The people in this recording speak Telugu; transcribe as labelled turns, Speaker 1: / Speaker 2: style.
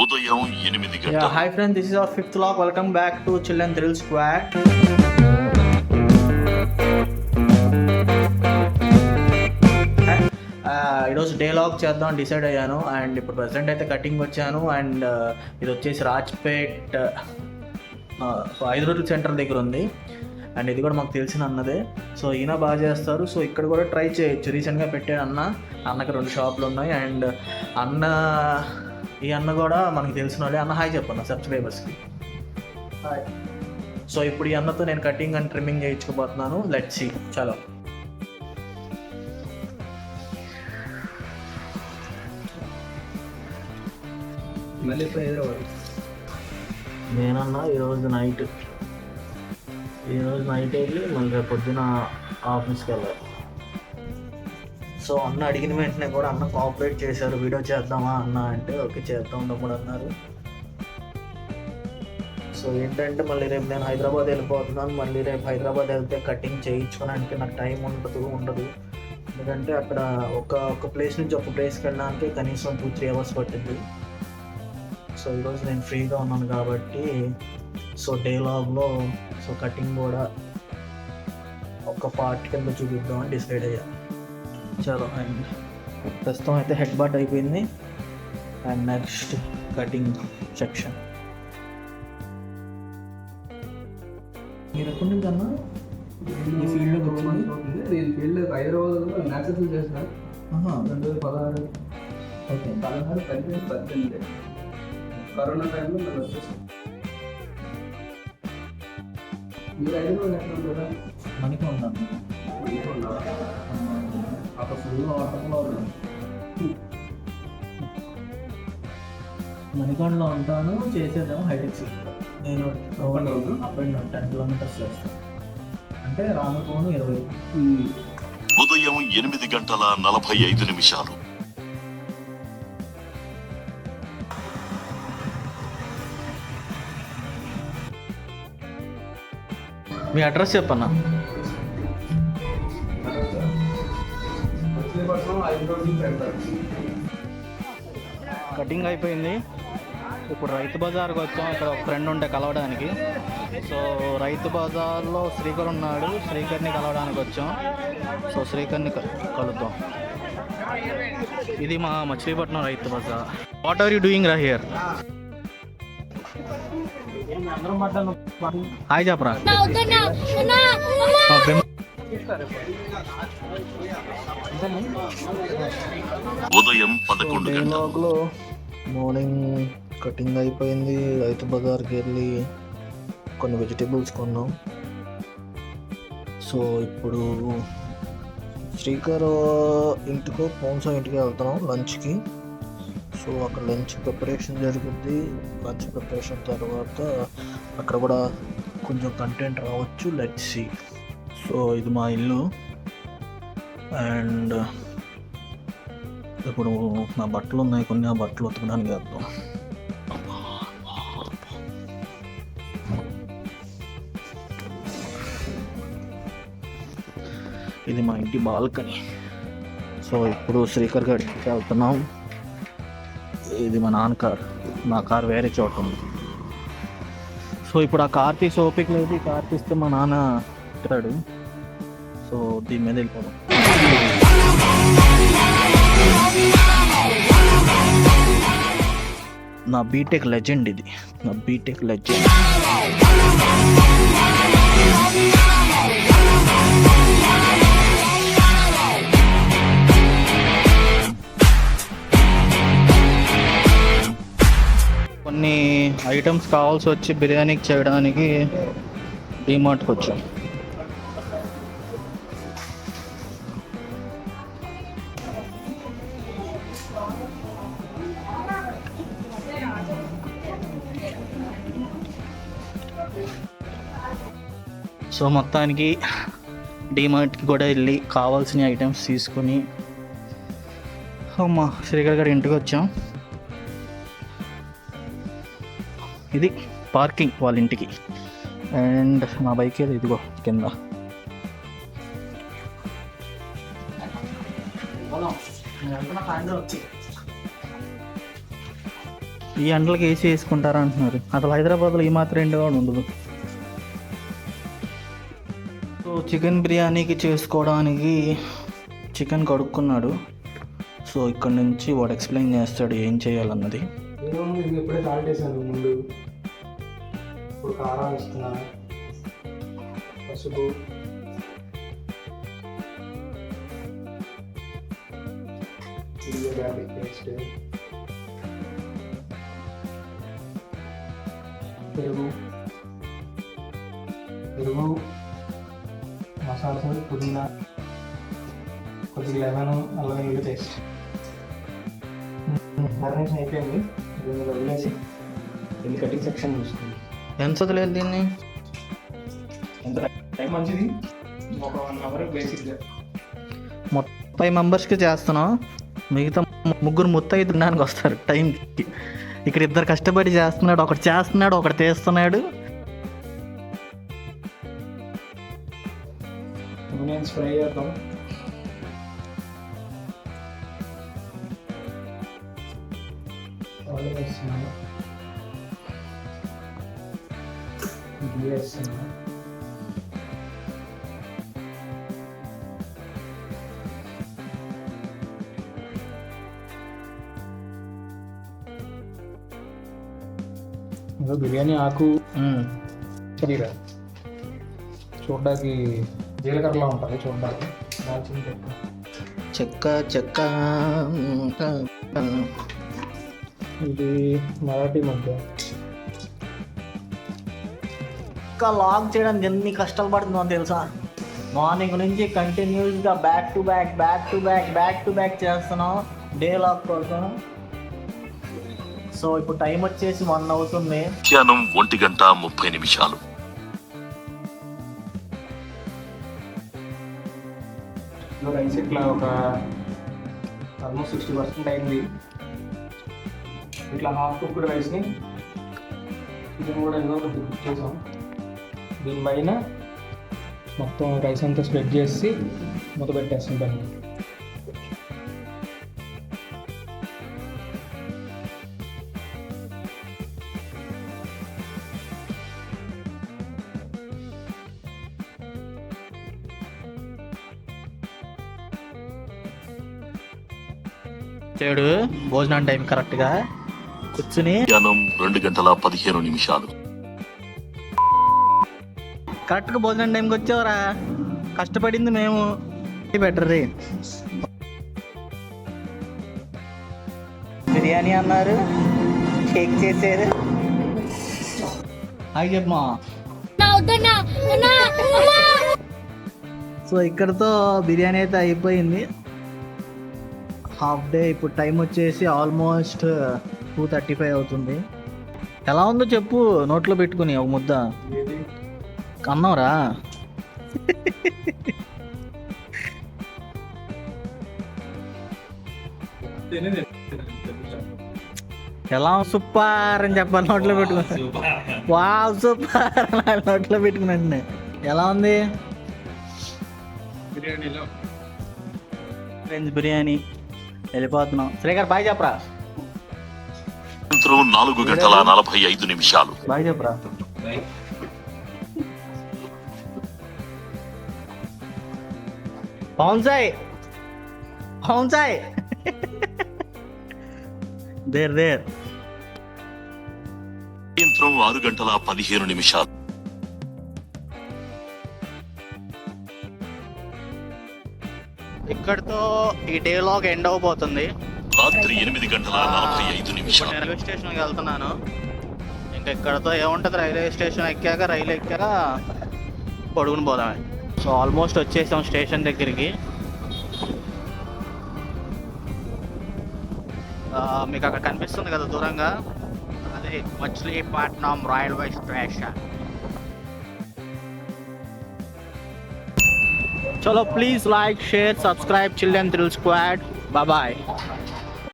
Speaker 1: ఉదయం 8 గంటలు.
Speaker 2: Hi friends, this is our fifth vlog. Welcome back to Chill and Thrill Squad. ఈరోజు డే లాగ్ చేద్దాం డిసైడ్ అయ్యాను. అండ్ ఇప్పుడు ప్రెసెంట్ అయితే కటింగ్ వచ్చాను. అండ్ ఇది వచ్చేసి రాజ్పేట్ 5 రోజుల సెంటర్ దగ్గర ఉంది. అండ్ ఇది కూడా మాకు తెలిసిన అన్నదే. సో ఈయన బాగా చేస్తారు. సో ఇక్కడ కూడా ట్రై చేయొచ్చు. రీసెంట్గా పెట్టాడు అన్నకి 2 షాపులు ఉన్నాయి. అండ్ ఈ అన్న కూడా మనకి తెలిసిన వాళ్ళే. అన్న హాయ్ చెప్పన్న సబ్స్క్రైబర్స్కి. హాయ్. సో ఇప్పుడు ఈ అన్నతో నేను కటింగ్ అండ్ ట్రిమ్మింగ్ చేయించుకోబోతున్నాను. Let's see. చలో.
Speaker 3: మళ్ళీ ఇప్పుడు హైదరాబాద్
Speaker 2: నేనన్నా ఈరోజు నైట్ వెళ్ళి మళ్ళీ రేపు పొద్దున ఆఫీస్కి వెళ్ళాలి. సో అన్న అడిగిన వెంటనే కూడా అన్న కోఆపరేట్ చేశారు. వీడియో చేద్దామా అన్న అంటే ఓకే చేద్దాం తమ్ముడు అన్నారు. సో ఏంటంటే మళ్ళీ రేపు నేను హైదరాబాద్ వెళ్ళిపోతున్నాను. మళ్ళీ రేపు హైదరాబాద్ వెళ్తే కటింగ్ చేయించుకోవడానికి నాకు టైం ఉండదు. ఎందుకంటే అక్కడ ఒక ప్లేస్ నుంచి ఒక ప్లేస్కి వెళ్ళడానికి కనీసం 2-3 అవర్స్ పట్టింది. సో ఈరోజు నేను ఫ్రీగా ఉన్నాను కాబట్టి సో డే లాగ్లో సో కటింగ్ కూడా ఒక పార్ట్ కింద చూపిద్దామని డిసైడ్ అయ్యా. చలో. అండ్ ప్రస్తుతం అయితే హెడ్ బాట్ అయిపోయింది. And next cutting section. మీరు ఎప్పటి నుంచి అన్నా ఈ ఫీల్డ్లోకి వచ్చింది?
Speaker 3: నేను ఫీల్డ్ హైదరాబాద్లో మ్యాచెస్ చేసిన 2016
Speaker 2: ఓకే
Speaker 3: 16, 17, 18 కరోనా టైంలో నేను వచ్చేసాను. మీరు హైదరాబాద్ ఎక్కడ ఉంటారా?
Speaker 2: మనకి ఉన్నాను.
Speaker 3: అక్కడ ఫుల్ వాటర్లో ఉన్నాను.
Speaker 2: మణికొండలో ఉంటాను. చేసేదేమో హైటెక్ సిటీలో. నేను అప్ అండ్ డౌన్ 10 కిలోమీటర్స్ చేస్తాను. అంటే రామకోను 20.
Speaker 1: ఉదయం 8:45.
Speaker 2: మీ అడ్రస్ చెప్పన్నా. కటింగ్ అయిపోయింది. ఇప్పుడు రైతు బజార్కి వచ్చాం. ఇక్కడ ఒక ఫ్రెండ్ ఉంటే కలవడానికి. సో రైతు బజార్లో శ్రీకర్ ఉన్నాడు. శ్రీకర్ని కలవడానికి వచ్చాం. సో శ్రీకర్ని కలుద్దాం. ఇది మా మచిలీపట్నం రైతు బజార్. వాట్ ఆర్ యూ డూయింగ్ రా హియర్? హాయ్ చెప్పరా.
Speaker 1: ఉదయం 11 గంటలు.
Speaker 2: మార్నింగ్ కటింగ్ అయిపోయింది. రైతు బజార్కి వెళ్ళి కొన్ని వెజిటేబుల్స్ కొన్నాం. సో ఇప్పుడు శ్రీకర్ ఇంటికో పౌన్సా ఇంటికి వెళ్తున్నాం లంచ్కి. సో అక్కడ లంచ్ ప్రిపరేషన్ జరుగుద్ది. లంచ్ ప్రిపరేషన్ తర్వాత అక్కడ కూడా కొంచెం కంటెంట్ రావచ్చు. Let's see. సో ఇది మా ఇల్లు. అండ్ ఇప్పుడు నా బట్టలు ఉన్నాయి కొన్ని. ఆ బట్టలు ఉతకడానికి వెళ్తాం. ఇది మా ఇంటి బాల్కనీ. సో ఇప్పుడు శ్రీకర్ గడికి వెళ్తున్నాం. ఇది మా నాన్న కార్. నా కార్ వేరే చోట ఉంది. సో ఇప్పుడు ఆ కార్ తీసి ఓపిక లేదు. ఈ కార్ తీస్తే మా నాన్న తిట్టాడు. సో దీని మీద వెళ్ళిపోదాం. నా బీటెక్ లెజెండ్ ఇది. నా బీటెక్ లెజెండ్. కొన్ని ఐటమ్స్ కావాల్సి వచ్చి బిర్యానీకి చేయడానికి డిమార్ట్కి వచ్చాం. సో మొత్తానికి డిమార్ట్కి కూడా వెళ్ళి కావాల్సిన ఐటమ్స్ తీసుకుని అమ్మ శ్రీకర్ గారి ఇంటికి వచ్చాం. ఇది పార్కింగ్ వాళ్ళ ఇంటికి. అండ్ నా బైక్ ఏదో ఇదిగో కింద. ఈ ఎండలకి ఏసీ వేసుకుంటారా అంటున్నారు. అసలు హైదరాబాద్లో ఈ మాత్రం ఎండ కూడా ఉండదు. సో చికెన్ బిర్యానీకి చేసుకోవడానికి చికెన్ కడుక్కున్నాడు. సో ఇక్కడ నుంచి వాడు ఎక్స్ప్లెయిన్ చేస్తాడు ఏం చేయాలన్నది.
Speaker 4: ఏముంది, ఇప్పుడే సాల్ట్ వేసాను ముందు. ఇప్పుడు కారం వేస్తున్నా, పసుపు, గార్లిక్ పేస్ట్, పెరుగు, మసాలా, పుదీనా, కొద్దిగా లెమన్, అల్లం వెల్లుల్లి పేస్ట్. మ్యారినేషన్ అయిపోయింది. దీన్ని వదిలేసి దీన్ని కటింగ్ సెక్షన్ చూసుకుంది.
Speaker 2: ఎంత వదిలేదు దీన్ని?
Speaker 4: ఎంత టైం మంచిది, ఒక 1 అవర్ బేసిక్గా.
Speaker 2: 30 మెంబర్స్కి చేస్తున్నాం. మిగతా 3 ముత్తైదు తినడానికి వస్తారు టైంకి. ఇక్కడ 2 కష్టపడి చేస్తున్నాడు, ఒకటి చేస్తున్నాడు, ఒకటి తీస్తున్నాడు.
Speaker 4: ఆనియన్స్ ఫ్రై చేద్దాం. ఆయిల్ వేస్తున్నాను, గీ వేస్తున్నాను, ఇంకా బిర్యానీ ఆకు శరీర చూడడానికి జీలకర్రలా ఉంటుంది. చూడడానికి దాల్చిన
Speaker 2: చెక్క చెక్క.
Speaker 4: ఇది మరాఠీ మధ్య.
Speaker 2: ఇంకా లాగ్ చేయడానికి ఎన్ని కష్టాలు పడుతుందో తెలుసా? మార్నింగ్ నుంచి కంటిన్యూస్గా బ్యాక్ టు బ్యాక్ చేస్తున్నాం డే లాగ్ కోసం. సో ఇప్పుడు టైం వచ్చేసి 1 అవుతుంది.
Speaker 1: మధ్యాహ్నం 1:30
Speaker 4: రైస్ ఇట్లా ఒక ఆల్మోస్ట్ 60% అయింది. ఇట్లా హాఫ్ కుక్డ్ రైస్ని చికెన్ కూడా ఏదో ఒకటి కుక్ చేసాం. దీనిపైన మొత్తం రైస్ అంతా స్ప్రెడ్ చేసి మూత పెట్టేస్తాం పైన.
Speaker 2: చెడు భోజనం టైం కరెక్ట్గా కూర్చుని
Speaker 1: మధ్యాహ్నం 2:15
Speaker 2: కరెక్ట్గా భోజనం టైంకి వచ్చావరా. కష్టపడింది మేము. బెటర్ రే. బిర్యానీ అన్నారు, షేక్ చేసేది. హాయ్ చెప్పమా. సో ఇక్కడతో బిర్యానీ అయితే అయిపోయింది. Half day. ఇప్పుడు టైం వచ్చేసి ఆల్మోస్ట్ 2:35 అవుతుంది. ఎలా ఉందో చెప్పు, నోట్లో పెట్టుకుని ఒక ముద్ద అన్నావురా. ఎలా సూపర్ అని చెప్పాలి నోట్లో పెట్టుకుని. వావ్ సూపర్ నోట్లో పెట్టుకున్నాను. ఎలా ఉంది ఫ్రెండ్స్ బిర్యానీ? వెళ్ళిపోతున్నాం. శ్రీగారు బాయ్ చెప్పరా.
Speaker 1: సాయంత్రం 4:45
Speaker 2: బాయ్ చెప్పరా. పవన్ సాయి దేర్
Speaker 1: సాయంత్రం 6:15
Speaker 2: ఇక్కడితో ఈ డే లాగ్ ఎండ్ అవబోతుంది.
Speaker 1: రాత్రి 8:45
Speaker 2: రైల్వే స్టేషన్కి వెళ్తున్నాను. ఇంకా ఇక్కడతో ఏముంటుంది, రైల్వే స్టేషన్ ఎక్కాక రైలు ఎక్కాక పడుకుని పోదామే. సో ఆల్మోస్ట్ వచ్చేసాం స్టేషన్ దగ్గరికి. మీకు అక్కడ కనిపిస్తుంది కదా దూరంగా, అది మచిలీపట్నం రైల్వే స్టేషన్. చలో please like, share, subscribe children thrill squad. Bye.